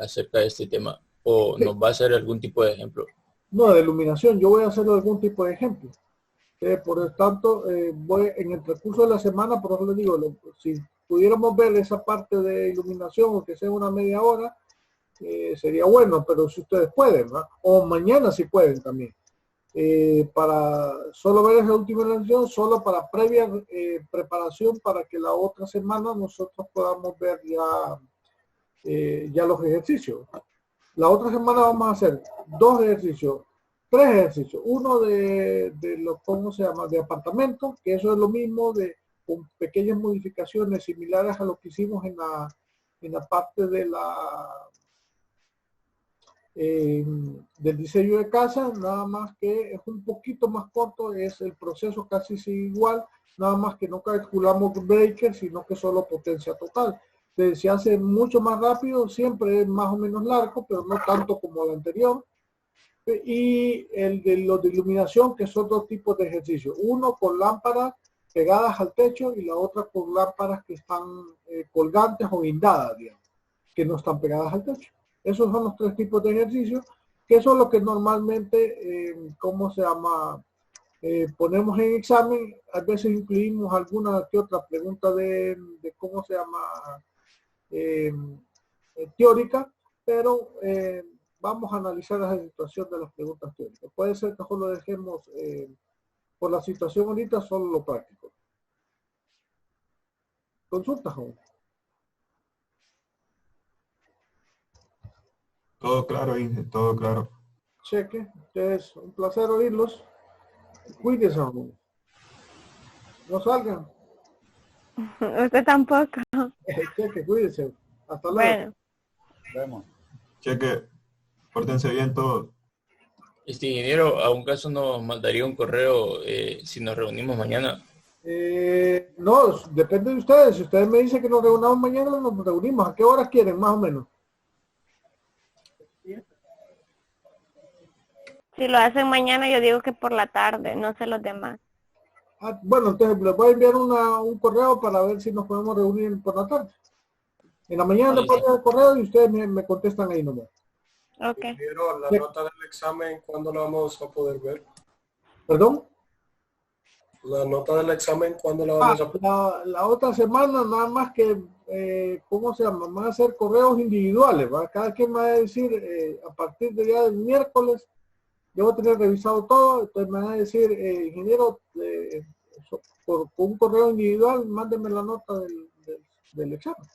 acerca de este tema, o Sí. nos va a hacer algún tipo de ejemplo. No, de iluminación, yo voy a hacer algún tipo de ejemplo. Por lo tanto, voy en el transcurso de la semana, por eso les digo, si pudiéramos ver esa parte de iluminación, o que sea una media hora, sería bueno, pero si ustedes pueden, ¿no? O mañana si pueden también. Para solo ver esa última iluminación, solo para previa preparación para que la otra semana nosotros podamos ver ya los ejercicios. La otra semana vamos a hacer 2 ejercicios, 3 ejercicios. Uno de los, ¿cómo se llama? De apartamento, que eso es lo mismo, con pequeñas modificaciones similares a lo que hicimos en la parte de del diseño de casa, nada más que es un poquito más corto, es el proceso casi igual, nada más que no calculamos breaker, sino que solo potencia total. Entonces, se hace mucho más rápido, siempre es más o menos largo, pero no tanto como el anterior. Y el de los de iluminación, que son 2 tipos de ejercicios. Uno con lámparas pegadas al techo y la otra con lámparas que están colgantes o guindadas, digamos, que no están pegadas al techo. Esos son los 3 tipos de ejercicios, que son los que normalmente, ¿cómo se llama? Ponemos en examen. A veces incluimos alguna que otra pregunta de ¿cómo se llama? Teórica, pero vamos a analizar la situación de las preguntas teóricas. Puede ser que solo dejemos por la situación ahorita solo lo práctico. Consulta, joven. Todo claro, Inge, todo claro. Cheque. Es un placer oírlos. Cuídense, joven. No salgan. Usted tampoco. Cheque, cuídense. Hasta luego. Bueno, Vemos. Cheque, pórtense bien todos. Ingeniero, a un caso nos mandaría un correo si nos reunimos mañana. No, depende de ustedes. Si ustedes me dicen que nos reunamos mañana, nos reunimos. ¿A qué horas quieren, más o menos? si lo hacen mañana, yo digo que por la tarde, no sé los demás. Bueno, entonces les voy a enviar un correo para ver si nos podemos reunir por la tarde. En la mañana les pongo el correo y ustedes me contestan ahí nomás. Ok. Pero la Sí. nota del examen, ¿cuándo la vamos a poder ver? ¿Perdón? La nota del examen, ¿cuándo la vamos a poder La otra semana nada más que, ¿cómo se llama? Van a hacer correos individuales, ¿va? Cada quien me va a decir, a partir de ya del miércoles, yo voy a tener revisado todo, entonces me van a decir, ingeniero, por un correo individual, mándenme la nota del examen.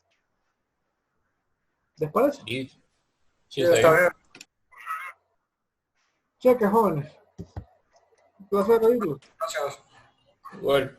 ¿Les parece? Sí, Sí, está está bien. bien. Cheque, jóvenes. Un placer oírlos. Gracias. Igual.